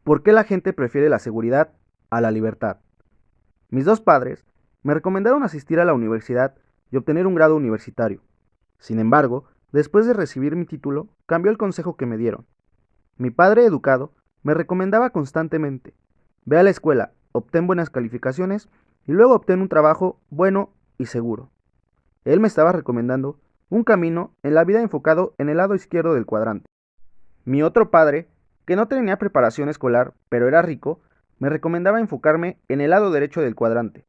¿Por qué la gente prefiere la seguridad a la libertad? Mis dos padres me recomendaron asistir a la universidad y obtener un grado universitario. Sin embargo, después de recibir mi título, cambió el consejo que me dieron. Mi padre educado me recomendaba constantemente: ve a la escuela, obtén buenas calificaciones y luego obtén un trabajo bueno y seguro. Él me estaba recomendando un camino en la vida enfocado en el lado izquierdo del cuadrante. Mi otro padre, que no tenía preparación escolar, pero era rico, me recomendaba enfocarme en el lado derecho del cuadrante.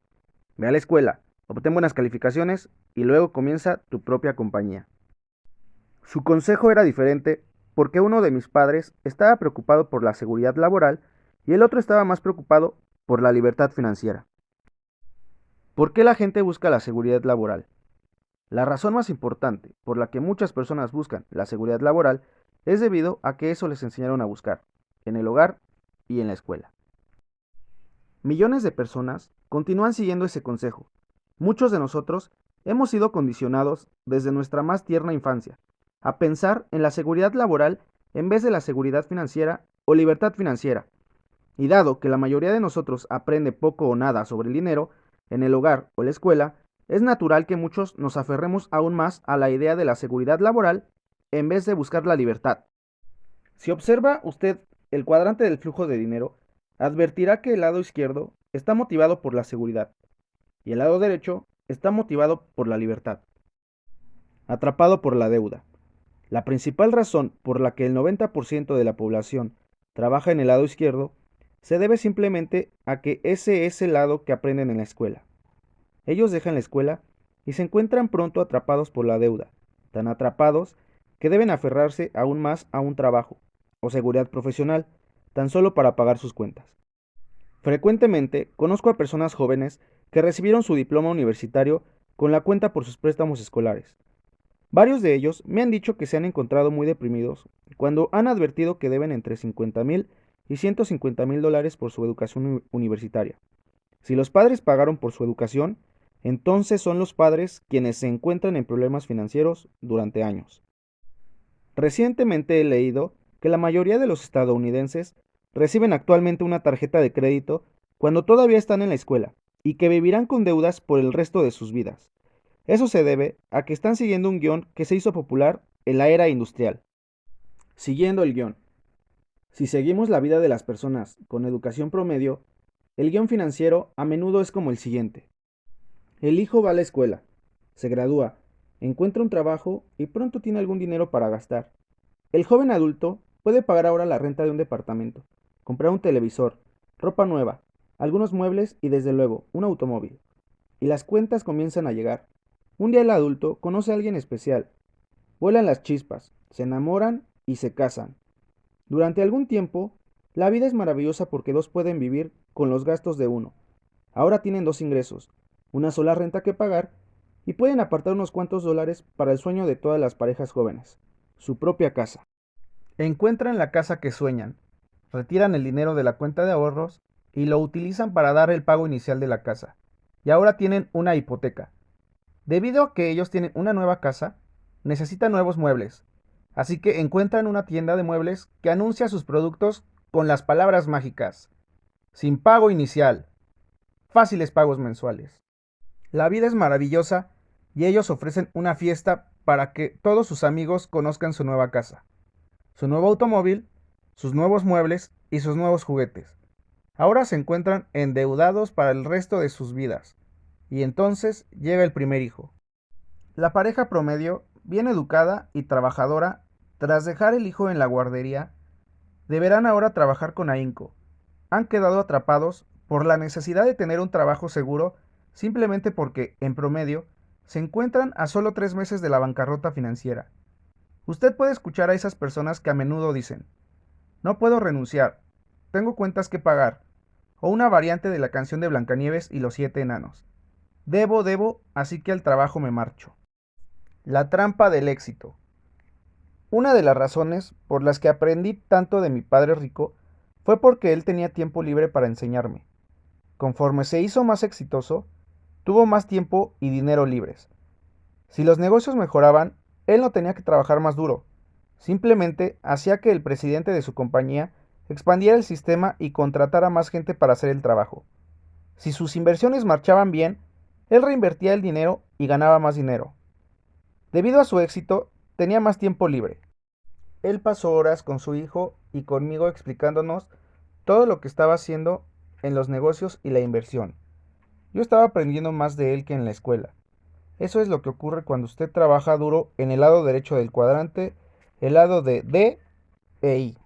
Ve a la escuela, obtén buenas calificaciones y luego comienza tu propia compañía. Su consejo era diferente porque uno de mis padres estaba preocupado por la seguridad laboral y el otro estaba más preocupado por la libertad financiera. ¿Por qué la gente busca la seguridad laboral? La razón más importante por la que muchas personas buscan la seguridad laboral es debido a que eso les enseñaron a buscar, en el hogar y en la escuela. Millones de personas continúan siguiendo ese consejo. Muchos de nosotros hemos sido condicionados desde nuestra más tierna infancia a pensar en la seguridad laboral en vez de la seguridad financiera o libertad financiera. Y dado que la mayoría de nosotros aprende poco o nada sobre el dinero en el hogar o la escuela, es natural que muchos nos aferremos aún más a la idea de la seguridad laboral en vez de buscar la libertad. Si observa usted el cuadrante del flujo de dinero, advertirá que el lado izquierdo está motivado por la seguridad y el lado derecho está motivado por la libertad. Atrapado por la deuda. La principal razón por la que el 90% de la población trabaja en el lado izquierdo se debe simplemente a que ese es el lado que aprenden en la escuela. Ellos dejan la escuela y se encuentran pronto atrapados por la deuda, tan atrapados que deben aferrarse aún más a un trabajo o seguridad profesional, tan solo para pagar sus cuentas. Frecuentemente conozco a personas jóvenes que recibieron su diploma universitario con la cuenta por sus préstamos escolares. Varios de ellos me han dicho que se han encontrado muy deprimidos cuando han advertido que deben entre 50,000 y $150,000 por su educación universitaria. Si los padres pagaron por su educación, entonces son los padres quienes se encuentran en problemas financieros durante años. Recientemente he leído que la mayoría de los estadounidenses reciben actualmente una tarjeta de crédito cuando todavía están en la escuela y que vivirán con deudas por el resto de sus vidas. Eso se debe a que están siguiendo un guión que se hizo popular en la era industrial. Siguiendo el guión. Si seguimos la vida de las personas con educación promedio, el guión financiero a menudo es como el siguiente. El hijo va a la escuela, se gradúa, encuentra un trabajo y pronto tiene algún dinero para gastar. El joven adulto puede pagar ahora la renta de un departamento, comprar un televisor, ropa nueva, algunos muebles y desde luego un automóvil. Y las cuentas comienzan a llegar. Un día el adulto conoce a alguien especial, vuelan las chispas, se enamoran y se casan. Durante algún tiempo, la vida es maravillosa porque dos pueden vivir con los gastos de uno. Ahora tienen dos ingresos, una sola renta que pagar y pueden apartar unos cuantos dólares para el sueño de todas las parejas jóvenes, su propia casa. Encuentran la casa que sueñan, retiran el dinero de la cuenta de ahorros y lo utilizan para dar el pago inicial de la casa. Y ahora tienen una hipoteca. Debido a que ellos tienen una nueva casa, necesitan nuevos muebles. Así que encuentran una tienda de muebles que anuncia sus productos con las palabras mágicas: sin pago inicial, fáciles pagos mensuales. La vida es maravillosa y ellos ofrecen una fiesta para que todos sus amigos conozcan su nueva casa, su nuevo automóvil, sus nuevos muebles y sus nuevos juguetes. Ahora se encuentran endeudados para el resto de sus vidas. Y entonces llega el primer hijo. La pareja promedio, bien educada y trabajadora, tras dejar el hijo en la guardería, deberán ahora trabajar con ahínco. Han quedado atrapados por la necesidad de tener un trabajo seguro simplemente porque, en promedio, se encuentran a solo 3 meses de la bancarrota financiera. Usted puede escuchar a esas personas que a menudo dicen: no puedo renunciar, tengo cuentas que pagar, o una variante de la canción de Blancanieves y los 7 enanos: debo, así que al trabajo me marcho. La trampa del éxito. Una de las razones por las que aprendí tanto de mi padre rico fue porque él tenía tiempo libre para enseñarme. Conforme se hizo más exitoso, tuvo más tiempo y dinero libres. Si los negocios mejoraban, él no tenía que trabajar más duro. Simplemente hacía que el presidente de su compañía expandiera el sistema y contratara más gente para hacer el trabajo. Si sus inversiones marchaban bien, él reinvertía el dinero y ganaba más dinero. Debido a su éxito, tenía más tiempo libre. Él pasó horas con su hijo y conmigo explicándonos todo lo que estaba haciendo en los negocios y la inversión. Yo estaba aprendiendo más de él que en la escuela. Eso es lo que ocurre cuando usted trabaja duro en el lado derecho del cuadrante, el lado de D e I.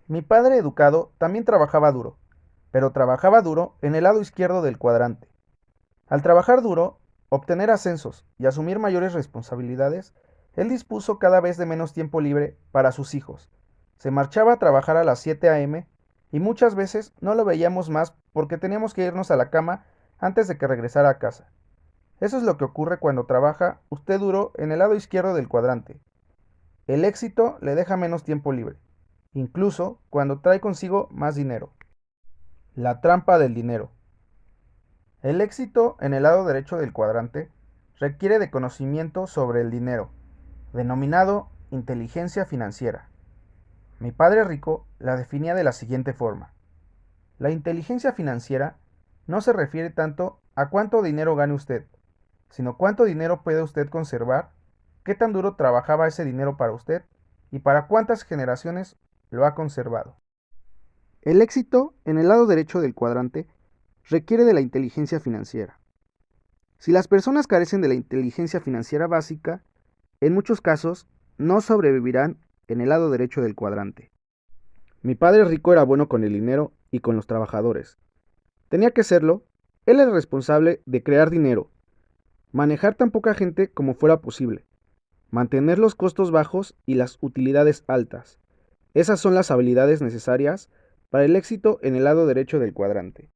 Mi padre educado también trabajaba duro, pero trabajaba duro en el lado izquierdo del cuadrante. Al trabajar duro, obtener ascensos y asumir mayores responsabilidades, él dispuso cada vez de menos tiempo libre para sus hijos. Se marchaba a trabajar a las 7 a.m. y muchas veces no lo veíamos más porque teníamos que irnos a la cama antes de que regresara a casa. Eso es lo que ocurre cuando trabaja usted duro en el lado izquierdo del cuadrante. El éxito le deja menos tiempo libre, incluso cuando trae consigo más dinero. La trampa del dinero. El éxito en el lado derecho del cuadrante requiere de conocimiento sobre el dinero, denominado inteligencia financiera. Mi padre rico la definía de la siguiente forma. La inteligencia financiera no se refiere tanto a cuánto dinero gane usted, sino cuánto dinero puede usted conservar, qué tan duro trabajaba ese dinero para usted y para cuántas generaciones lo ha conservado. El éxito en el lado derecho del cuadrante requiere de la inteligencia financiera. Si las personas carecen de la inteligencia financiera básica, en muchos casos no sobrevivirán en el lado derecho del cuadrante. Mi padre rico era bueno con el dinero y con los trabajadores. Tenía que serlo, él era responsable de crear dinero, manejar tan poca gente como fuera posible, mantener los costos bajos y las utilidades altas. Esas son las habilidades necesarias para el éxito en el lado derecho del cuadrante.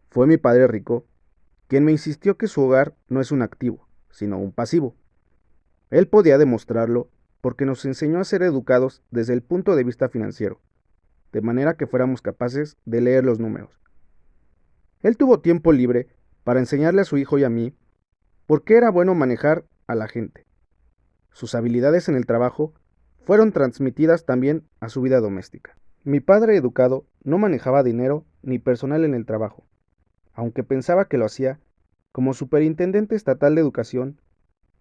Fue mi padre rico quien me insistió que su hogar no es un activo, sino un pasivo. Él podía demostrarlo porque nos enseñó a ser educados desde el punto de vista financiero, de manera que fuéramos capaces de leer los números. Él tuvo tiempo libre para enseñarle a su hijo y a mí por qué era bueno manejar a la gente. Sus habilidades en el trabajo fueron transmitidas también a su vida doméstica. Mi padre educado no manejaba dinero ni personal en el trabajo, aunque pensaba que lo hacía. Como superintendente estatal de educación,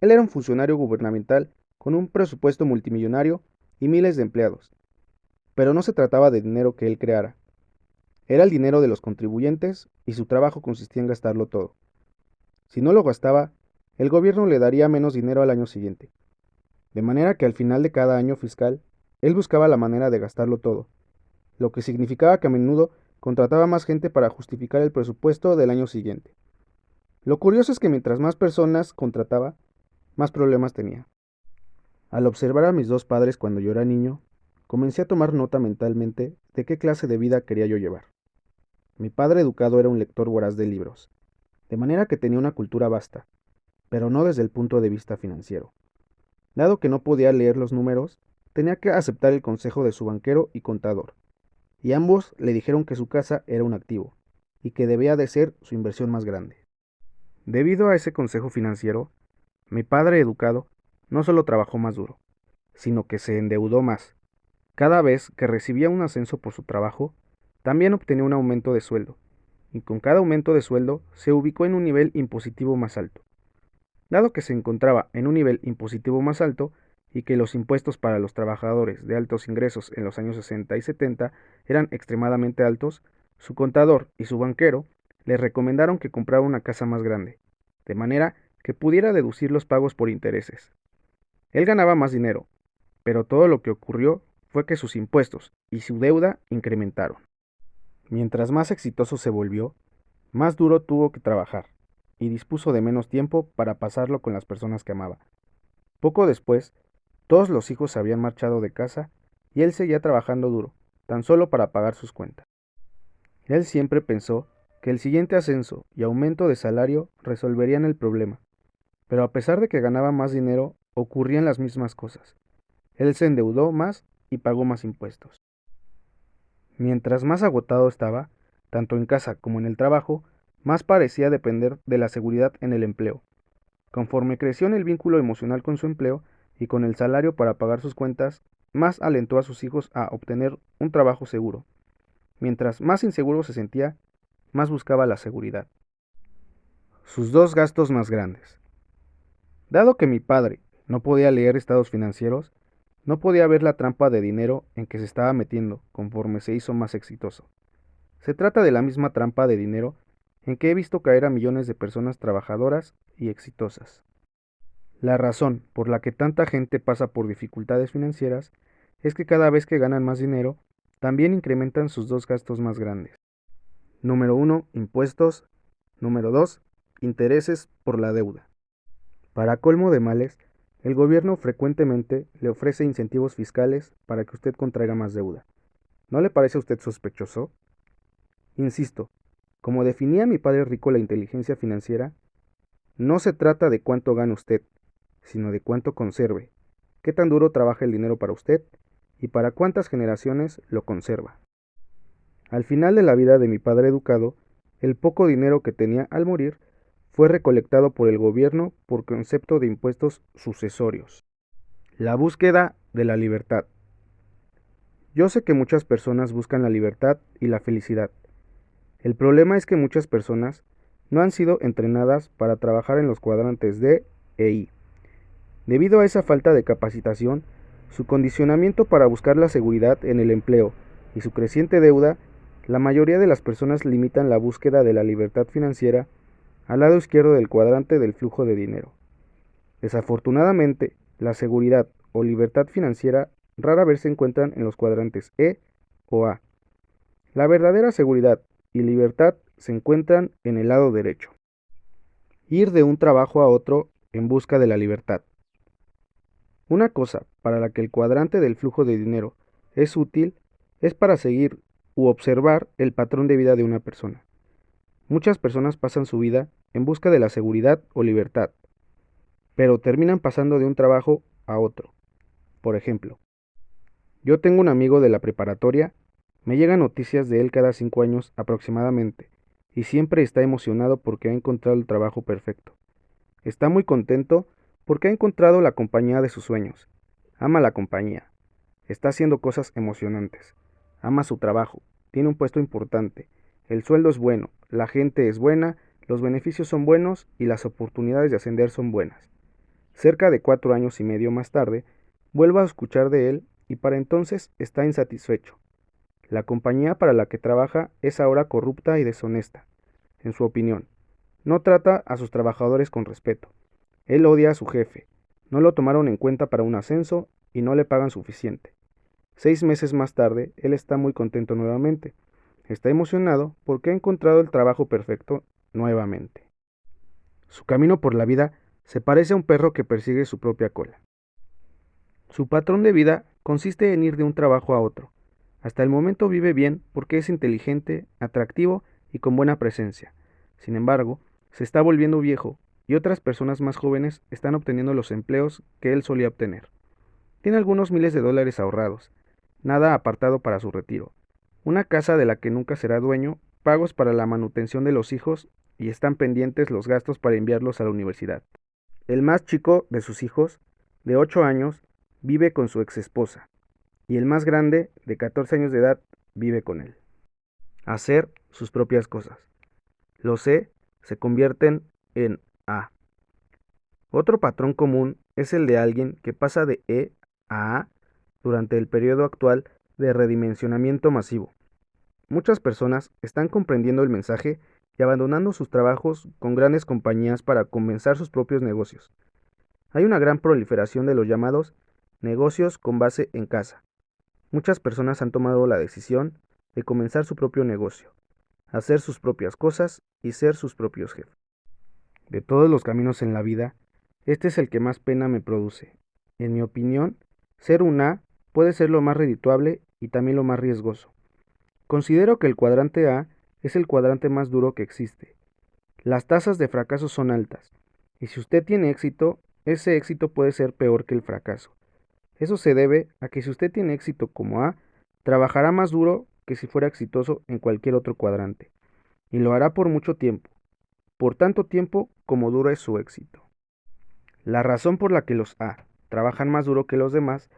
él era un funcionario gubernamental con un presupuesto multimillonario y miles de empleados. Pero no se trataba de dinero que él creara. Era el dinero de los contribuyentes y su trabajo consistía en gastarlo todo. Si no lo gastaba, el gobierno le daría menos dinero al año siguiente. De manera que al final de cada año fiscal, él buscaba la manera de gastarlo todo, lo que significaba que a menudo contrataba más gente para justificar el presupuesto del año siguiente. Lo curioso es que mientras más personas contrataba, más problemas tenía. Al observar a mis dos padres cuando yo era niño, comencé a tomar nota mentalmente de qué clase de vida quería yo llevar. Mi padre educado era un lector voraz de libros, de manera que tenía una cultura vasta, pero no desde el punto de vista financiero. Dado que no podía leer los números, tenía que aceptar el consejo de su banquero y contador, y ambos le dijeron que su casa era un activo, y que debía de ser su inversión más grande. Debido a ese consejo financiero, mi padre educado no solo trabajó más duro, sino que se endeudó más. Cada vez que recibía un ascenso por su trabajo, también obtenía un aumento de sueldo, y con cada aumento de sueldo se ubicó en un nivel impositivo más alto. Dado que se encontraba en un nivel impositivo más alto y que los impuestos para los trabajadores de altos ingresos en los años 60 y 70 eran extremadamente altos, su contador y su banquero le recomendaron que comprara una casa más grande, de manera que pudiera deducir los pagos por intereses. Él ganaba más dinero, pero todo lo que ocurrió fue que sus impuestos y su deuda incrementaron. Mientras más exitoso se volvió, más duro tuvo que trabajar y dispuso de menos tiempo para pasarlo con las personas que amaba. Poco después, todos los hijos se habían marchado de casa y él seguía trabajando duro, tan solo para pagar sus cuentas. Él siempre pensó que el siguiente ascenso y aumento de salario resolverían el problema, pero a pesar de que ganaba más dinero, ocurrían las mismas cosas. Él se endeudó más y pagó más impuestos. Mientras más agotado estaba, tanto en casa como en el trabajo, más parecía depender de la seguridad en el empleo. Conforme creció en el vínculo emocional con su empleo y con el salario para pagar sus cuentas, más alentó a sus hijos a obtener un trabajo seguro. Mientras más inseguro se sentía, más buscaba la seguridad. Sus dos gastos más grandes. Dado que mi padre no podía leer estados financieros, no podía ver la trampa de dinero en que se estaba metiendo conforme se hizo más exitoso. Se trata de la misma trampa de dinero en que he visto caer a millones de personas trabajadoras y exitosas. La razón por la que tanta gente pasa por dificultades financieras es que cada vez que ganan más dinero, también incrementan sus dos gastos más grandes. Número 1, impuestos. Número 2, intereses por la deuda. Para colmo de males, el gobierno frecuentemente le ofrece incentivos fiscales para que usted contraiga más deuda. ¿No le parece a usted sospechoso? Insisto, como definía mi padre rico la inteligencia financiera, no se trata de cuánto gana usted, sino de cuánto conserve, qué tan duro trabaja el dinero para usted y para cuántas generaciones lo conserva. Al final de la vida de mi padre educado, el poco dinero que tenía al morir fue recolectado por el gobierno por concepto de impuestos sucesorios. La búsqueda de la libertad. Yo sé que muchas personas buscan la libertad y la felicidad. El problema es que muchas personas no han sido entrenadas para trabajar en los cuadrantes D e I. Debido a esa falta de capacitación, su condicionamiento para buscar la seguridad en el empleo y su creciente deuda, la mayoría de las personas limitan la búsqueda de la libertad financiera al lado izquierdo del cuadrante del flujo de dinero. Desafortunadamente, la seguridad o libertad financiera rara vez se encuentran en los cuadrantes E o A. La verdadera seguridad y libertad se encuentran en el lado derecho. Ir de un trabajo a otro en busca de la libertad. Una cosa para la que el cuadrante del flujo de dinero es útil es para seguir u observar el patrón de vida de una persona. Muchas personas pasan su vida en busca de la seguridad o libertad, pero terminan pasando de un trabajo a otro. Por ejemplo, yo tengo un amigo de la preparatoria, me llegan noticias de él cada 5 años aproximadamente, y siempre está emocionado porque ha encontrado el trabajo perfecto. Está muy contento porque ha encontrado la compañía de sus sueños. Ama la compañía. Está haciendo cosas emocionantes. Ama su trabajo. Tiene un puesto importante. El sueldo es bueno. La gente es buena. Los beneficios son buenos y las oportunidades de ascender son buenas. Cerca de 4 años y medio más tarde, vuelvo a escuchar de él y para entonces está insatisfecho. La compañía para la que trabaja es ahora corrupta y deshonesta, en su opinión. No trata a sus trabajadores con respeto. Él odia a su jefe. No lo tomaron en cuenta para un ascenso y no le pagan suficiente. 6 meses más tarde, él está muy contento nuevamente. Está emocionado porque ha encontrado el trabajo perfecto nuevamente. Su camino por la vida se parece a un perro que persigue su propia cola. Su patrón de vida consiste en ir de un trabajo a otro. Hasta el momento vive bien porque es inteligente, atractivo y con buena presencia. Sin embargo, se está volviendo viejo y otras personas más jóvenes están obteniendo los empleos que él solía obtener. Tiene algunos miles de dólares ahorrados, nada apartado para su retiro, una casa de la que nunca será dueño, pagos para la manutención de los hijos y están pendientes los gastos para enviarlos a la universidad. El más chico de sus hijos, de 8 años, vive con su exesposa y el más grande, de 14 años de edad, vive con él. Hacer sus propias cosas. Los C se convierten en A. Otro patrón común es el de alguien que pasa de E a A durante el periodo actual de redimensionamiento masivo. Muchas personas están comprendiendo el mensaje y abandonando sus trabajos con grandes compañías para comenzar sus propios negocios. Hay una gran proliferación de los llamados negocios con base en casa. Muchas personas han tomado la decisión de comenzar su propio negocio, hacer sus propias cosas y ser sus propios jefes. De todos los caminos en la vida, este es el que más pena me produce. En mi opinión, ser un A puede ser lo más redituable y también lo más riesgoso. Considero que el cuadrante A es el cuadrante más duro que existe. Las tasas de fracaso son altas, y si usted tiene éxito, ese éxito puede ser peor que el fracaso. Eso se debe a que si usted tiene éxito como A, trabajará más duro que si fuera exitoso en cualquier otro cuadrante, y lo hará por mucho tiempo, por tanto tiempo como duro es su éxito. La razón por la que los A trabajan más duro que los demás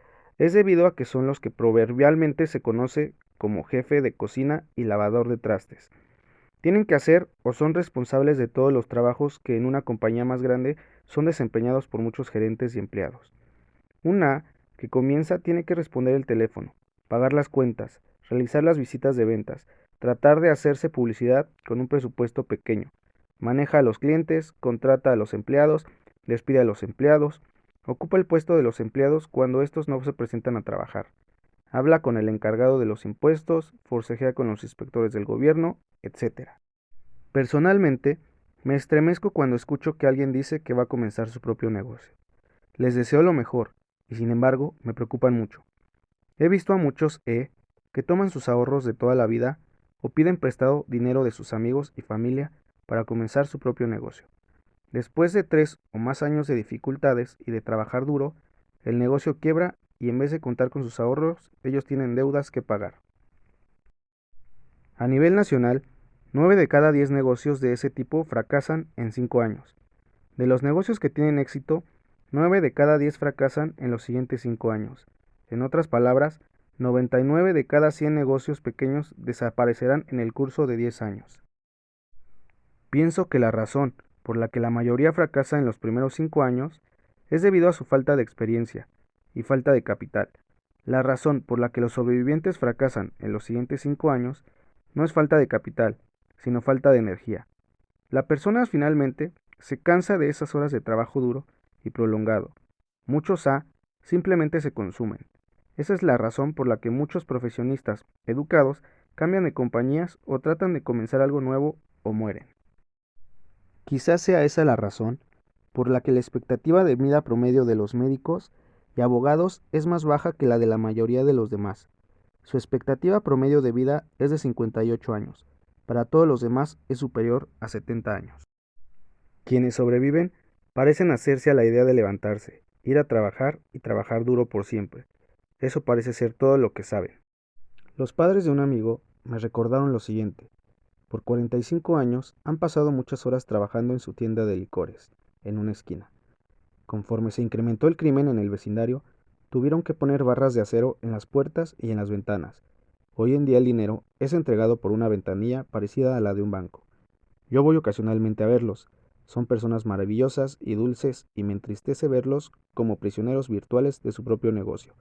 Es debido a que son los que proverbialmente se conoce como jefe de cocina y lavador de trastes. Tienen que hacer o son responsables de todos los trabajos que en una compañía más grande son desempeñados por muchos gerentes y empleados. Un A que comienza tiene que responder el teléfono, pagar las cuentas, realizar las visitas de ventas, tratar de hacerse publicidad con un presupuesto pequeño, maneja a los clientes, contrata a los empleados, despide a los empleados, ocupa el puesto de los empleados cuando estos no se presentan a trabajar, habla con el encargado de los impuestos, forcejea con los inspectores del gobierno, etc. Personalmente, me estremezco cuando escucho que alguien dice que va a comenzar su propio negocio. Les deseo lo mejor, y sin embargo me preocupan mucho. He visto a muchos que toman sus ahorros de toda la vida o piden prestado dinero de sus amigos y familia para comenzar su propio negocio. Después de 3 o más años de dificultades y de trabajar duro, el negocio quiebra y en vez de contar con sus ahorros, ellos tienen deudas que pagar. A nivel nacional, 9 de cada 10 negocios de ese tipo fracasan en 5 años. De los negocios que tienen éxito, 9 de cada 10 fracasan en los siguientes 5 años. En otras palabras, 99 de cada 100 negocios pequeños desaparecerán en el curso de 10 años. Pienso que la razón por la que la mayoría fracasa en los primeros 5 años es debido a su falta de experiencia y falta de capital. La razón por la que los sobrevivientes fracasan en los siguientes 5 años no es falta de capital, sino falta de energía. La persona finalmente se cansa de esas horas de trabajo duro y prolongado. Muchos simplemente se consumen. Esa es la razón por la que muchos profesionistas educados cambian de compañías o tratan de comenzar algo nuevo o mueren. Quizás sea esa la razón por la que la expectativa de vida promedio de los médicos y abogados es más baja que la de la mayoría de los demás. Su expectativa promedio de vida es de 58 años. Para todos los demás es superior a 70 años. Quienes sobreviven parecen hacerse a la idea de levantarse, ir a trabajar y trabajar duro por siempre. Eso parece ser todo lo que saben. Los padres de un amigo me recordaron lo siguiente. Por 45 años han pasado muchas horas trabajando en su tienda de licores, en una esquina. Conforme se incrementó el crimen en el vecindario, tuvieron que poner barras de acero en las puertas y en las ventanas. Hoy en día el dinero es entregado por una ventanilla parecida a la de un banco. Yo voy ocasionalmente a verlos. Son personas maravillosas y dulces y me entristece verlos como prisioneros virtuales de su propio negocio.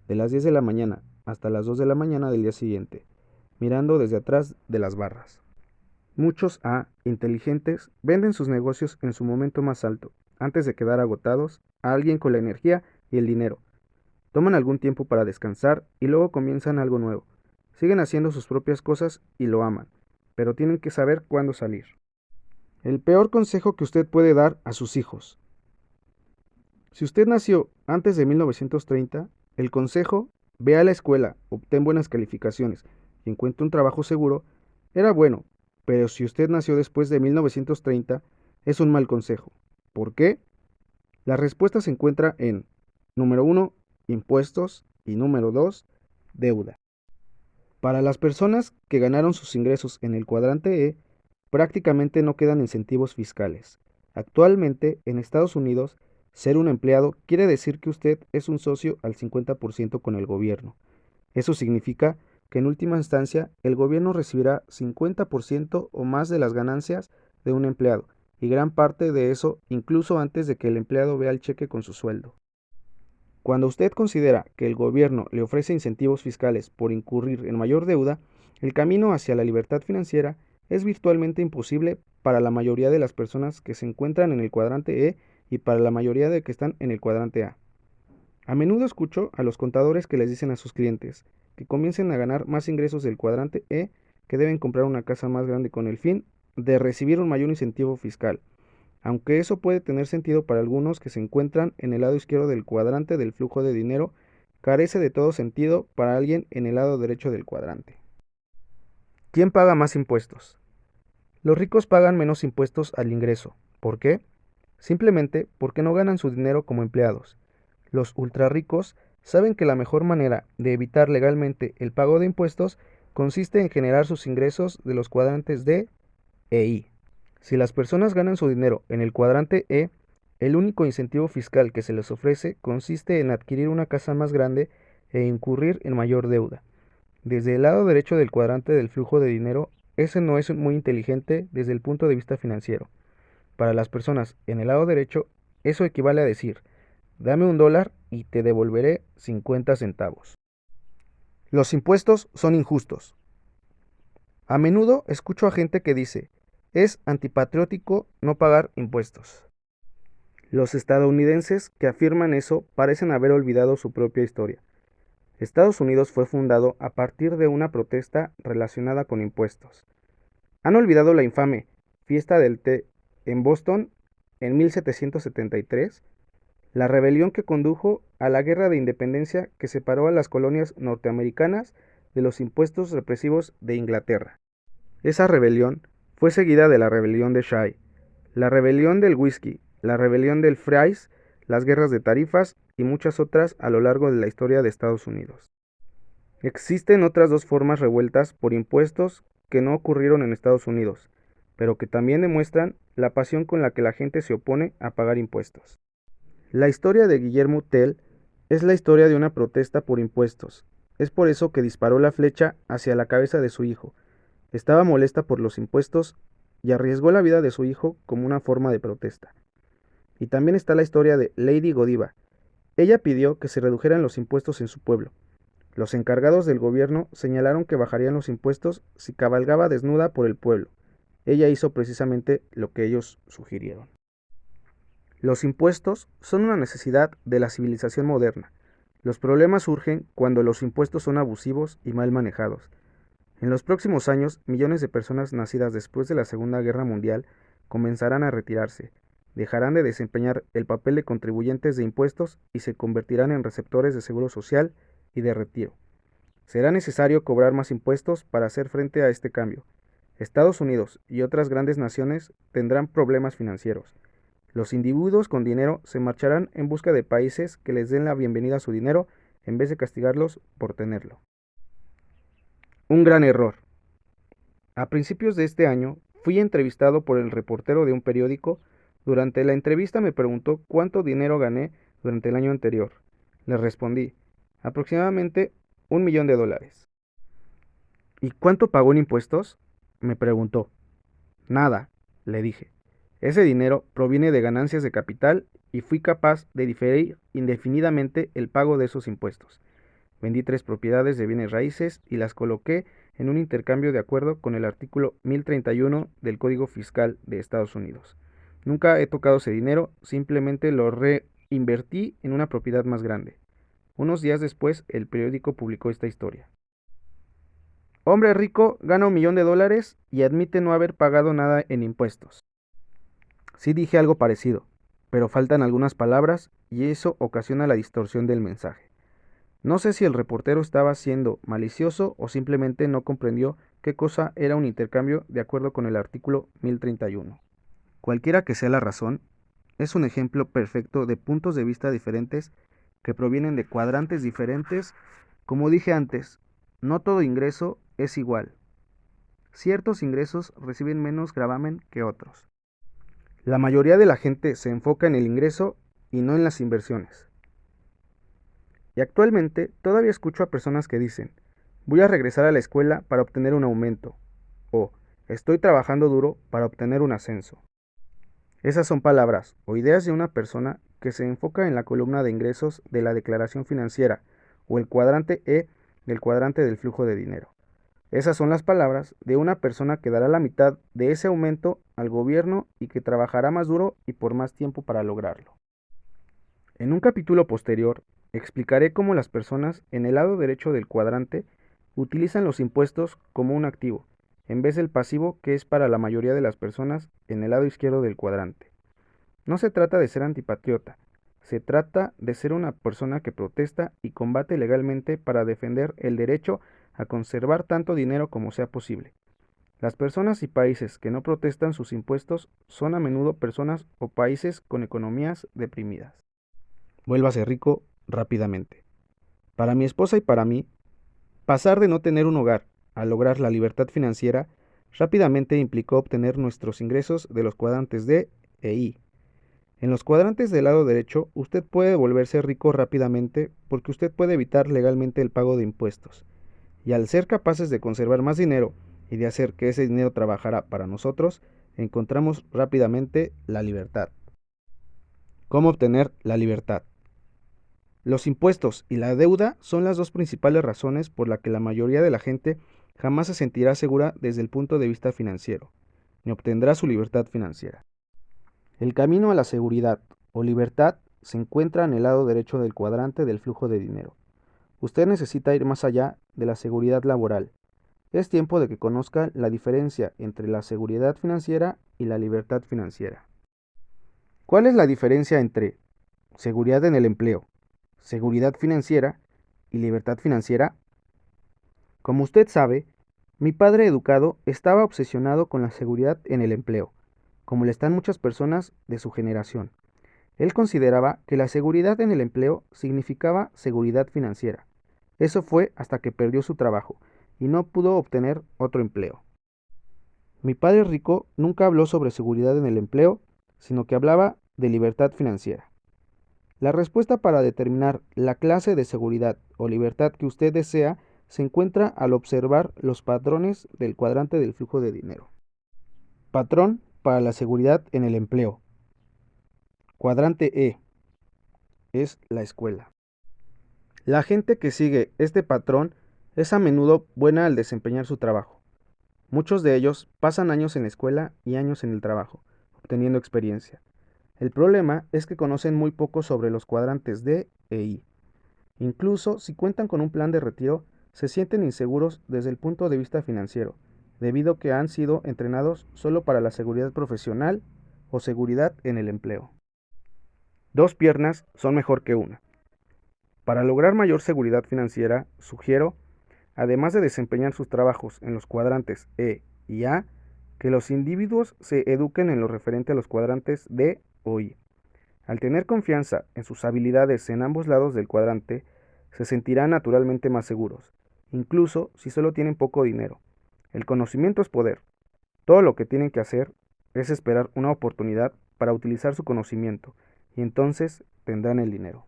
De las 10 de la mañana hasta las 2 de la mañana del día siguiente, mirando desde atrás de las barras. Muchos inteligentes, venden sus negocios en su momento más alto, antes de quedar agotados, a alguien con la energía y el dinero. Toman algún tiempo para descansar y luego comienzan algo nuevo. Siguen haciendo sus propias cosas y lo aman, pero tienen que saber cuándo salir. El peor consejo que usted puede dar a sus hijos. Si usted nació antes de 1930, el consejo, ve a la escuela, obtén buenas calificaciones y encuentre un trabajo seguro, era bueno, pero si usted nació después de 1930, es un mal consejo. ¿Por qué? La respuesta se encuentra en, número 1, impuestos y número 2, deuda. Para las personas que ganaron sus ingresos en el cuadrante prácticamente no quedan incentivos fiscales. Actualmente, en Estados Unidos, ser un empleado quiere decir que usted es un socio al 50% con el gobierno. Eso significa que en última instancia el gobierno recibirá 50% o más de las ganancias de un empleado, y gran parte de eso incluso antes de que el empleado vea el cheque con su sueldo. Cuando usted considera que el gobierno le ofrece incentivos fiscales por incurrir en mayor deuda, el camino hacia la libertad financiera es virtualmente imposible para la mayoría de las personas que se encuentran en el cuadrante y para la mayoría de que están en el cuadrante A. A menudo escucho a los contadores que les dicen a sus clientes que comiencen a ganar más ingresos del cuadrante que deben comprar una casa más grande con el fin de recibir un mayor incentivo fiscal. Aunque eso puede tener sentido para algunos que se encuentran en el lado izquierdo del cuadrante del flujo de dinero, carece de todo sentido para alguien en el lado derecho del cuadrante. ¿Quién paga más impuestos? Los ricos pagan menos impuestos al ingreso. ¿Por qué? Simplemente porque no ganan su dinero como empleados. Los ultrarricos saben que la mejor manera de evitar legalmente el pago de impuestos consiste en generar sus ingresos de los cuadrantes D e I. Si las personas ganan su dinero en el cuadrante El único incentivo fiscal que se les ofrece consiste en adquirir una casa más grande e incurrir en mayor deuda. Desde el lado derecho del cuadrante del flujo de dinero, ese no es muy inteligente desde el punto de vista financiero. Para las personas en el lado derecho, eso equivale a decir, dame $1 y te devolveré 50 centavos. Los impuestos son injustos. A menudo escucho a gente que dice, es antipatriótico no pagar impuestos. Los estadounidenses que afirman eso parecen haber olvidado su propia historia. Estados Unidos fue fundado a partir de una protesta relacionada con impuestos. ¿Han olvidado la infame fiesta del té en Boston en 1773? La rebelión que condujo a la guerra de independencia que separó a las colonias norteamericanas de los impuestos represivos de Inglaterra. Esa rebelión fue seguida de la rebelión de Shay, la rebelión del whisky, la rebelión del fries, las guerras de tarifas y muchas otras a lo largo de la historia de Estados Unidos. Existen otras dos formas revueltas por impuestos que no ocurrieron en Estados Unidos, pero que también demuestran la pasión con la que la gente se opone a pagar impuestos. La historia de Guillermo Tell es la historia de una protesta por impuestos. Es por eso que disparó la flecha hacia la cabeza de su hijo. Estaba molesta por los impuestos y arriesgó la vida de su hijo como una forma de protesta. Y también está la historia de Lady Godiva. Ella pidió que se redujeran los impuestos en su pueblo. Los encargados del gobierno señalaron que bajarían los impuestos si cabalgaba desnuda por el pueblo. Ella hizo precisamente lo que ellos sugirieron. Los impuestos son una necesidad de la civilización moderna. Los problemas surgen cuando los impuestos son abusivos y mal manejados. En los próximos años, millones de personas nacidas después de la Segunda Guerra Mundial comenzarán a retirarse, dejarán de desempeñar el papel de contribuyentes de impuestos y se convertirán en receptores de seguro social y de retiro. Será necesario cobrar más impuestos para hacer frente a este cambio. Estados Unidos y otras grandes naciones tendrán problemas financieros. Los individuos con dinero se marcharán en busca de países que les den la bienvenida a su dinero en vez de castigarlos por tenerlo. Un gran error. A principios de este año, fui entrevistado por el reportero de un periódico. Durante la entrevista me preguntó cuánto dinero gané durante el año anterior. Le respondí, aproximadamente $1.000.000. ¿Y cuánto pagó en impuestos? Me preguntó. Nada, le dije. Ese dinero proviene de ganancias de capital y fui capaz de diferir indefinidamente el pago de esos impuestos. Vendí 3 propiedades de bienes raíces y las coloqué en un intercambio de acuerdo con el artículo 1031 del Código Fiscal de Estados Unidos. Nunca he tocado ese dinero, simplemente lo reinvertí en una propiedad más grande. Unos días después, el periódico publicó esta historia. Hombre rico gana $1.000.000 y admite no haber pagado nada en impuestos. Sí dije algo parecido, pero faltan algunas palabras y eso ocasiona la distorsión del mensaje. No sé si el reportero estaba siendo malicioso o simplemente no comprendió qué cosa era un intercambio de acuerdo con el artículo 1031. Cualquiera que sea la razón, es un ejemplo perfecto de puntos de vista diferentes que provienen de cuadrantes diferentes. Como dije antes, no todo ingreso es igual. Ciertos ingresos reciben menos gravamen que otros. La mayoría de la gente se enfoca en el ingreso y no en las inversiones. Y actualmente todavía escucho a personas que dicen, voy a regresar a la escuela para obtener un aumento, o estoy trabajando duro para obtener un ascenso. Esas son palabras o ideas de una persona que se enfoca en la columna de ingresos de la declaración financiera o el cuadrante E del cuadrante del flujo de dinero. Esas son las palabras de una persona que dará la mitad de ese aumento al gobierno y que trabajará más duro y por más tiempo para lograrlo. En un capítulo posterior, explicaré cómo las personas en el lado derecho del cuadrante utilizan los impuestos como un activo, en vez del pasivo que es para la mayoría de las personas en el lado izquierdo del cuadrante. No se trata de ser antipatriota, se trata de ser una persona que protesta y combate legalmente para defender el derecho a conservar tanto dinero como sea posible. Las personas y países que no protestan sus impuestos son a menudo personas o países con economías deprimidas. Vuélvase rico rápidamente. Para mi esposa y para mí, pasar de no tener un hogar a lograr la libertad financiera rápidamente implicó obtener nuestros ingresos de los cuadrantes D e I. En los cuadrantes del lado derecho, usted puede volverse rico rápidamente porque usted puede evitar legalmente el pago de impuestos. Y al ser capaces de conservar más dinero y de hacer que ese dinero trabajara para nosotros, encontramos rápidamente la libertad. ¿Cómo obtener la libertad? Los impuestos y la deuda son las dos principales razones por las que la mayoría de la gente jamás se sentirá segura desde el punto de vista financiero, ni obtendrá su libertad financiera. El camino a la seguridad o libertad se encuentra en el lado derecho del cuadrante del flujo de dinero. Usted necesita ir más allá de la seguridad laboral. Es tiempo de que conozca la diferencia entre la seguridad financiera y la libertad financiera. ¿Cuál es la diferencia entre seguridad en el empleo, seguridad financiera y libertad financiera? Como usted sabe, mi padre educado estaba obsesionado con la seguridad en el empleo, como le están muchas personas de su generación. Él consideraba que la seguridad en el empleo significaba seguridad financiera. Eso fue hasta que perdió su trabajo y no pudo obtener otro empleo. Mi padre rico nunca habló sobre seguridad en el empleo, sino que hablaba de libertad financiera. La respuesta para determinar la clase de seguridad o libertad que usted desea se encuentra al observar los patrones del cuadrante del flujo de dinero. Patrón para la seguridad en el empleo. Cuadrante E es la escuela. La gente que sigue este patrón es a menudo buena al desempeñar su trabajo. Muchos de ellos pasan años en la escuela y años en el trabajo, obteniendo experiencia. El problema es que conocen muy poco sobre los cuadrantes D e I. Incluso si cuentan con un plan de retiro, se sienten inseguros desde el punto de vista financiero, debido a que han sido entrenados solo para la seguridad profesional o seguridad en el empleo. Dos piernas son mejor que una. Para lograr mayor seguridad financiera, sugiero, además de desempeñar sus trabajos en los cuadrantes E y A, que los individuos se eduquen en lo referente a los cuadrantes D o I. Al tener confianza en sus habilidades en ambos lados del cuadrante, se sentirán naturalmente más seguros, incluso si solo tienen poco dinero. El conocimiento es poder. Todo lo que tienen que hacer es esperar una oportunidad para utilizar su conocimiento, y entonces tendrán el dinero.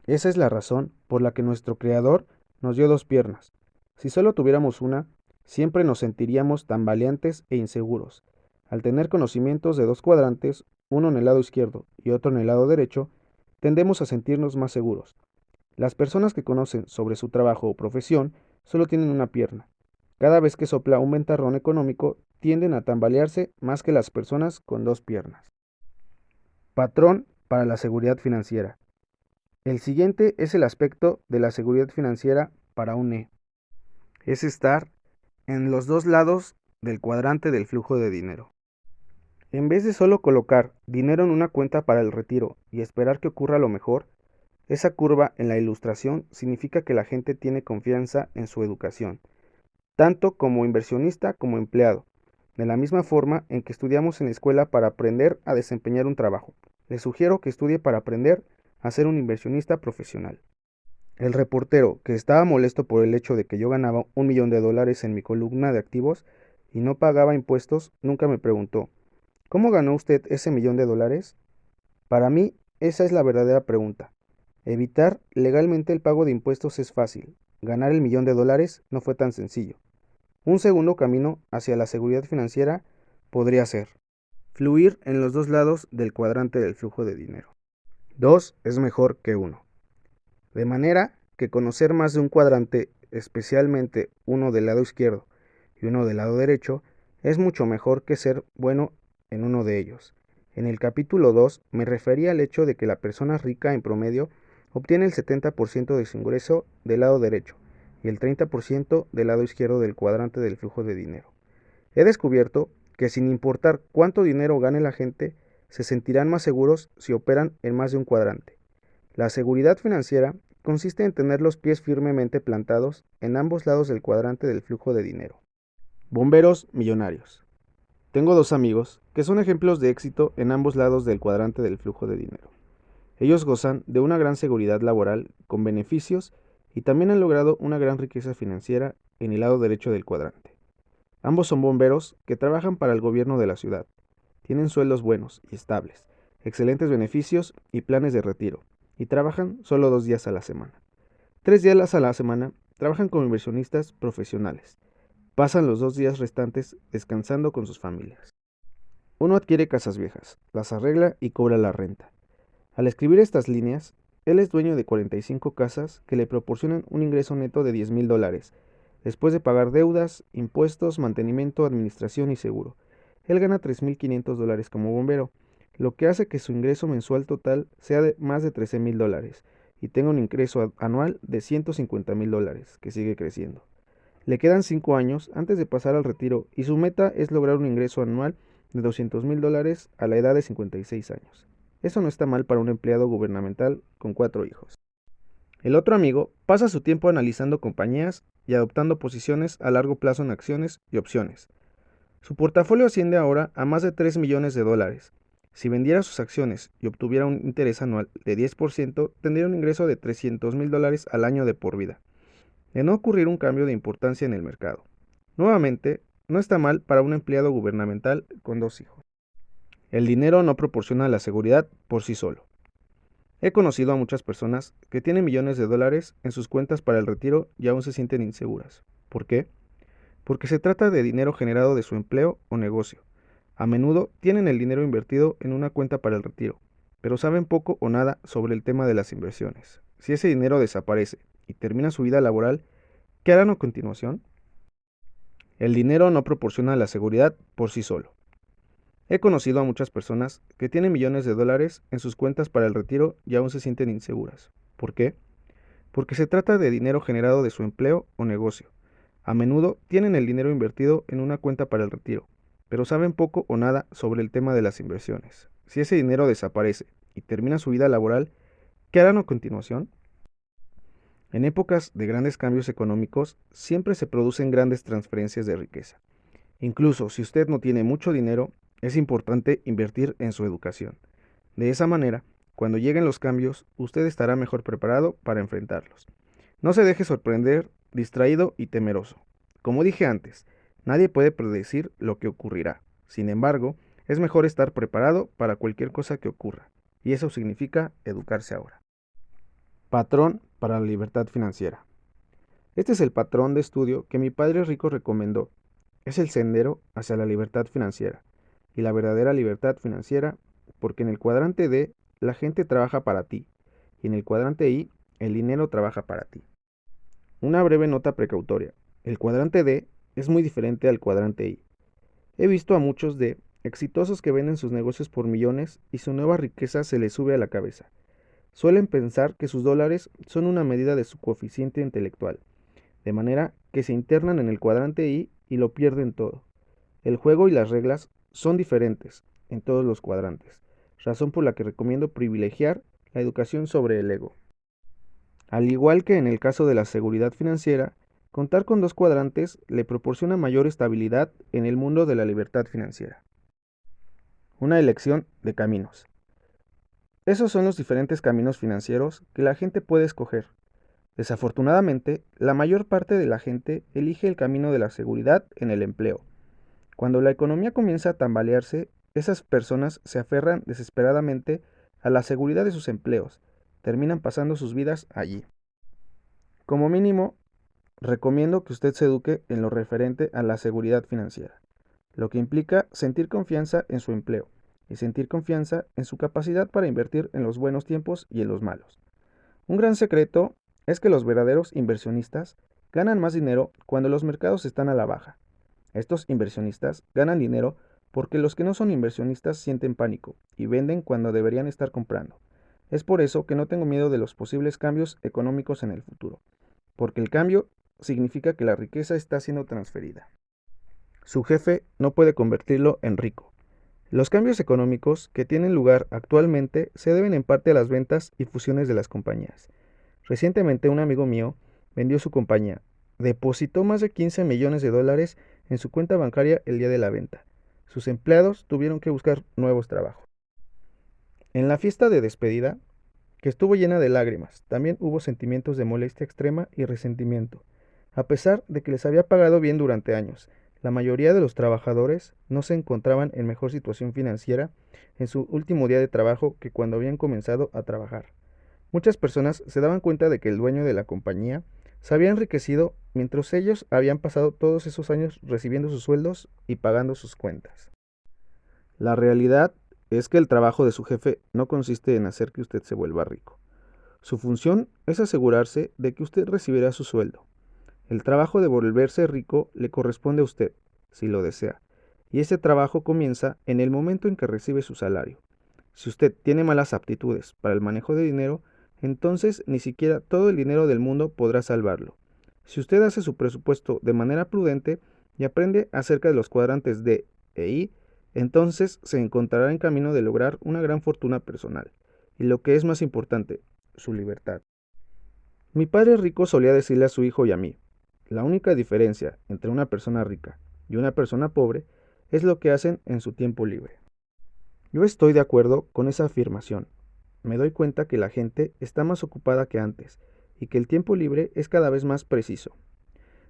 Esa es la razón por la que nuestro Creador nos dio dos piernas. Si solo tuviéramos una, siempre nos sentiríamos tambaleantes e inseguros. Al tener conocimientos de dos cuadrantes, uno en el lado izquierdo y otro en el lado derecho, tendemos a sentirnos más seguros. Las personas que conocen sobre su trabajo o profesión solo tienen una pierna. Cada vez que sopla un ventarrón económico, tienden a tambalearse más que las personas con dos piernas. Patrón para la seguridad financiera. El siguiente es el aspecto de la seguridad financiera para un E. Es estar en los dos lados del cuadrante del flujo de dinero. En vez de solo colocar dinero en una cuenta para el retiro y esperar que ocurra lo mejor, esa curva en la ilustración significa que la gente tiene confianza en su educación, tanto como inversionista como empleado, de la misma forma en que estudiamos en la escuela para aprender a desempeñar un trabajo. Le sugiero que estudie para aprender a ser un inversionista profesional. El reportero, que estaba molesto por el hecho de que yo ganaba $1,000,000 en mi columna de activos y no pagaba impuestos, nunca me preguntó, ¿cómo ganó usted ese $1,000,000? Para mí, esa es la verdadera pregunta. Evitar legalmente el pago de impuestos es fácil. Ganar el $1,000,000 no fue tan sencillo. Un segundo camino hacia la seguridad financiera podría ser fluir en los dos lados del cuadrante del flujo de dinero. Dos es mejor que uno. De manera que conocer más de un cuadrante, especialmente uno del lado izquierdo y uno del lado derecho, es mucho mejor que ser bueno en uno de ellos. En el capítulo 2 me refería al hecho de que la persona rica en promedio obtiene el 70% de su ingreso del lado derecho y el 30% del lado izquierdo del cuadrante del flujo de dinero. He descubierto que sin importar cuánto dinero gane la gente, se sentirán más seguros si operan en más de un cuadrante. La seguridad financiera consiste en tener los pies firmemente plantados en ambos lados del cuadrante del flujo de dinero. Bomberos millonarios. Tengo dos amigos que son ejemplos de éxito en ambos lados del cuadrante del flujo de dinero. Ellos gozan de una gran seguridad laboral con beneficios y también han logrado una gran riqueza financiera en el lado derecho del cuadrante. Ambos son bomberos que trabajan para el gobierno de la ciudad. Tienen sueldos buenos y estables excelentes beneficios y planes de retiro, y trabajan solo 2 días a la semana. 3 días a la semana trabajan como inversionistas profesionales. Pasan los 2 días restantes descansando con sus familias. Uno adquiere casas viejas, las arregla y cobra la renta. Al escribir estas líneas, él es dueño de 45 casas que le proporcionan un ingreso neto de $10,000, después de pagar deudas, impuestos, mantenimiento, administración y seguro. Él gana $3,500 como bombero, lo que hace que su ingreso mensual total sea de más de $13,000 y tenga un ingreso anual de $150,000, que sigue creciendo. Le quedan 5 años antes de pasar al retiro y su meta es lograr un ingreso anual de $200,000 a la edad de 56 años. Eso no está mal para un empleado gubernamental con 4 hijos. El otro amigo pasa su tiempo analizando compañías y adoptando posiciones a largo plazo en acciones y opciones. Su portafolio asciende ahora a más de $3 millones. Si vendiera sus acciones y obtuviera un interés anual de 10%, tendría un ingreso de $300,000 al año de por vida, de no ocurrir un cambio de importancia en el mercado. Nuevamente, no está mal para un empleado gubernamental con 2 hijos. El dinero no proporciona la seguridad por sí solo. He conocido a muchas personas que tienen millones de dólares en sus cuentas para el retiro y aún se sienten inseguras. ¿Por qué? Porque se trata de dinero generado de su empleo o negocio. A menudo tienen el dinero invertido en una cuenta para el retiro, pero saben poco o nada sobre el tema de las inversiones. Si ese dinero desaparece y termina su vida laboral, ¿qué harán a continuación? El dinero no proporciona la seguridad por sí solo. He conocido a muchas personas que tienen millones de dólares en sus cuentas para el retiro y aún se sienten inseguras. ¿Por qué? Porque se trata de dinero generado de su empleo o negocio. A menudo tienen el dinero invertido en una cuenta para el retiro, pero saben poco o nada sobre el tema de las inversiones. Si ese dinero desaparece y termina su vida laboral, ¿qué harán a continuación? En épocas de grandes cambios económicos, siempre se producen grandes transferencias de riqueza. Incluso si usted no tiene mucho dinero, es importante invertir en su educación. De esa manera, cuando lleguen los cambios, usted estará mejor preparado para enfrentarlos. No se deje sorprender, distraído y temeroso. Como dije antes, nadie puede predecir lo que ocurrirá. Sin embargo, es mejor estar preparado para cualquier cosa que ocurra. Y eso significa educarse ahora. Patrón para la libertad financiera. Este es el patrón de estudio que mi padre rico recomendó. Es el sendero hacia la libertad financiera. Y la verdadera libertad financiera, porque en el cuadrante D la gente trabaja para ti y en el cuadrante I el dinero trabaja para ti. Una breve nota precautoria. El cuadrante D es muy diferente al cuadrante I. He visto a muchos D exitosos que venden sus negocios por millones y su nueva riqueza se les sube a la cabeza. Suelen pensar que sus dólares son una medida de su coeficiente intelectual, de manera que se internan en el cuadrante I y lo pierden todo. El juego y las reglas son diferentes en todos los cuadrantes, razón por la que recomiendo privilegiar la educación sobre el ego. Al igual que en el caso de la seguridad financiera, contar con 2 cuadrantes le proporciona mayor estabilidad en el mundo de la libertad financiera. Una elección de caminos. Esos son los diferentes caminos financieros que la gente puede escoger. Desafortunadamente, la mayor parte de la gente elige el camino de la seguridad en el empleo. Cuando la economía comienza a tambalearse, esas personas se aferran desesperadamente a la seguridad de sus empleos, terminan pasando sus vidas allí. Como mínimo, recomiendo que usted se eduque en lo referente a la seguridad financiera, lo que implica sentir confianza en su empleo y sentir confianza en su capacidad para invertir en los buenos tiempos y en los malos. Un gran secreto es que los verdaderos inversionistas ganan más dinero cuando los mercados están a la baja. Estos inversionistas ganan dinero porque los que no son inversionistas sienten pánico y venden cuando deberían estar comprando. Es por eso que no tengo miedo de los posibles cambios económicos en el futuro, porque el cambio significa que la riqueza está siendo transferida. Su jefe no puede convertirlo en rico. Los cambios económicos que tienen lugar actualmente se deben en parte a las ventas y fusiones de las compañías. Recientemente un amigo mío vendió su compañía, depositó más de $15 millones en su cuenta bancaria el día de la venta. Sus empleados tuvieron que buscar nuevos trabajos. En la fiesta de despedida, que estuvo llena de lágrimas, también hubo sentimientos de molestia extrema y resentimiento. A pesar de que les había pagado bien durante años, La mayoría de los trabajadores no se encontraban en mejor situación financiera en su último día de trabajo que cuando habían comenzado a trabajar. Muchas personas se daban cuenta de que el dueño de la compañía se había enriquecido mientras ellos habían pasado todos esos años recibiendo sus sueldos y pagando sus cuentas. La realidad es que el trabajo de su jefe no consiste en hacer que usted se vuelva rico. Su función es asegurarse de que usted recibirá su sueldo. El trabajo de volverse rico le corresponde a usted, si lo desea, y ese trabajo comienza en el momento en que recibe su salario. Si usted tiene malas aptitudes para el manejo de dinero, entonces ni siquiera todo el dinero del mundo podrá salvarlo. Si usted hace su presupuesto de manera prudente y aprende acerca de los cuadrantes D e I, entonces se encontrará en camino de lograr una gran fortuna personal, y lo que es más importante, su libertad. Mi padre rico solía decirle a su hijo y a mí: la única diferencia entre una persona rica y una persona pobre es lo que hacen en su tiempo libre. Yo estoy de acuerdo con esa afirmación. Me doy cuenta que la gente está más ocupada que antes y que el tiempo libre es cada vez más preciso.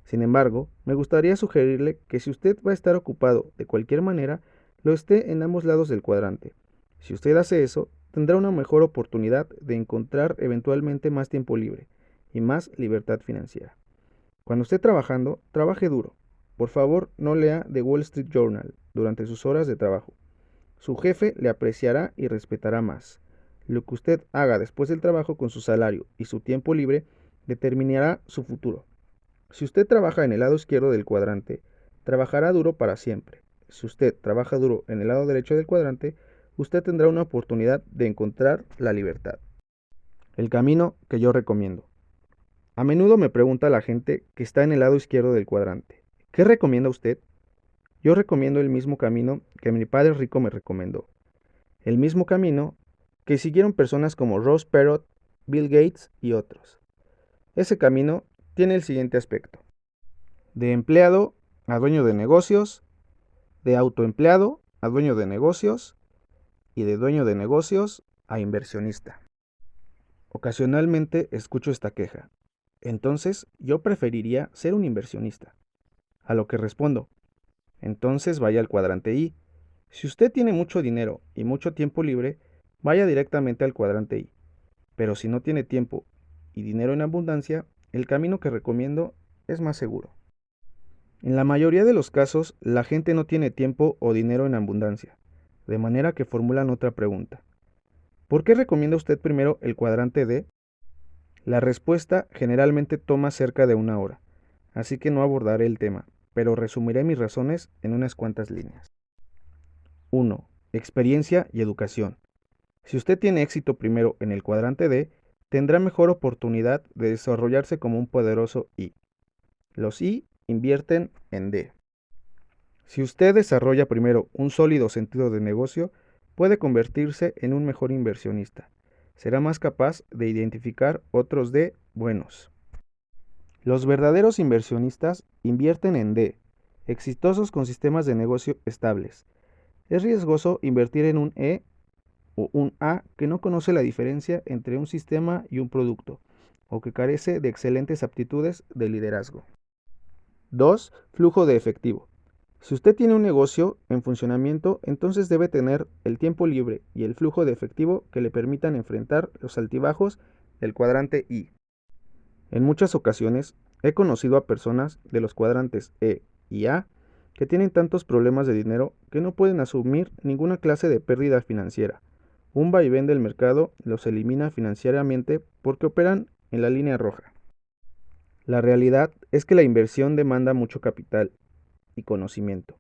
Sin embargo, me gustaría sugerirle que si usted va a estar ocupado de cualquier manera, lo esté en ambos lados del cuadrante. Si usted hace eso, tendrá una mejor oportunidad de encontrar eventualmente más tiempo libre y más libertad financiera. Cuando esté trabajando, trabaje duro. Por favor, no lea The Wall Street Journal durante sus horas de trabajo. Su jefe le apreciará y respetará más. Lo que usted haga después del trabajo con su salario y su tiempo libre determinará su futuro. Si usted trabaja en el lado izquierdo del cuadrante, trabajará duro para siempre. Si usted trabaja duro en el lado derecho del cuadrante, usted tendrá una oportunidad de encontrar la libertad. El camino que yo recomiendo. A menudo me pregunta la gente que está en el lado izquierdo del cuadrante: ¿qué recomienda usted? Yo recomiendo el mismo camino que mi padre rico me recomendó. El mismo camino que siguieron personas como Ross Perot, Bill Gates y otros. Ese camino tiene el siguiente aspecto: de empleado a dueño de negocios, de autoempleado a dueño de negocios y de dueño de negocios a inversionista. Ocasionalmente escucho esta queja: entonces yo preferiría ser un inversionista. A lo que respondo: entonces vaya al cuadrante I. Si usted tiene mucho dinero y mucho tiempo libre, vaya directamente al cuadrante I. Pero si no tiene tiempo y dinero en abundancia, el camino que recomiendo es más seguro. En la mayoría de los casos, la gente no tiene tiempo o dinero en abundancia, de manera que formulan otra pregunta: ¿por qué recomienda usted primero el cuadrante D? La respuesta generalmente toma cerca de una hora, así que no abordaré el tema, pero resumiré mis razones en unas cuantas líneas. 1. Experiencia y educación. Si usted tiene éxito primero en el cuadrante D, tendrá mejor oportunidad de desarrollarse como un poderoso I. Los I invierten en D. Si usted desarrolla primero un sólido sentido de negocio, puede convertirse en un mejor inversionista. Será más capaz de identificar otros D buenos. Los verdaderos inversionistas invierten en D, exitosos con sistemas de negocio estables. Es riesgoso invertir en un E o un A que no conoce la diferencia entre un sistema y un producto, o que carece de excelentes aptitudes de liderazgo. 2. Flujo de efectivo. Si usted tiene un negocio en funcionamiento, entonces debe tener el tiempo libre y el flujo de efectivo que le permitan enfrentar los altibajos del cuadrante I. En muchas ocasiones he conocido a personas de los cuadrantes E y A que tienen tantos problemas de dinero que no pueden asumir ninguna clase de pérdida financiera. Un vaivén del mercado los elimina financieramente porque operan en la línea roja. La realidad es que la inversión demanda mucho capital y conocimiento.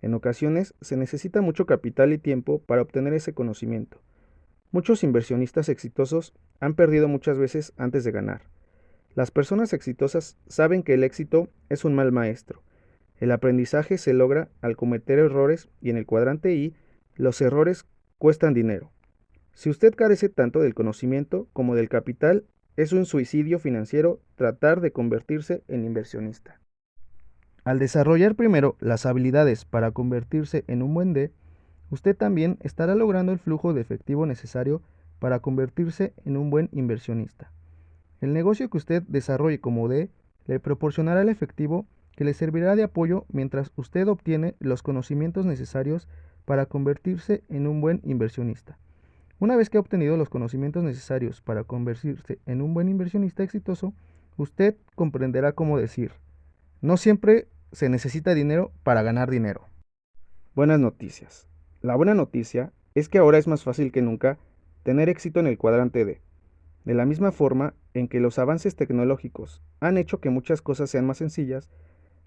En ocasiones se necesita mucho capital y tiempo para obtener ese conocimiento. Muchos inversionistas exitosos han perdido muchas veces antes de ganar. Las personas exitosas saben que el éxito es un mal maestro. El aprendizaje se logra al cometer errores y en el cuadrante I, los errores cuestan dinero. Si usted carece tanto del conocimiento como del capital, es un suicidio financiero tratar de convertirse en inversionista. Al desarrollar primero las habilidades para convertirse en un buen D, usted también estará logrando el flujo de efectivo necesario para convertirse en un buen inversionista. El negocio que usted desarrolle como D le proporcionará el efectivo que le servirá de apoyo mientras usted obtiene los conocimientos necesarios para convertirse en un buen inversionista. Una vez que ha obtenido los conocimientos necesarios para convertirse en un buen inversionista exitoso, usted comprenderá cómo decir, no siempre se necesita dinero para ganar dinero. Buenas noticias. La buena noticia es que ahora es más fácil que nunca tener éxito en el cuadrante D. De la misma forma en que los avances tecnológicos han hecho que muchas cosas sean más sencillas,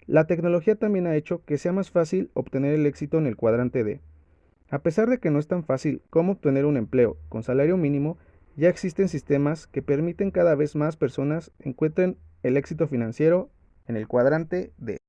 la tecnología también ha hecho que sea más fácil obtener el éxito en el cuadrante D. A pesar de que no es tan fácil como obtener un empleo con salario mínimo, ya existen sistemas que permiten cada vez más personas encuentren el éxito financiero en el cuadrante D.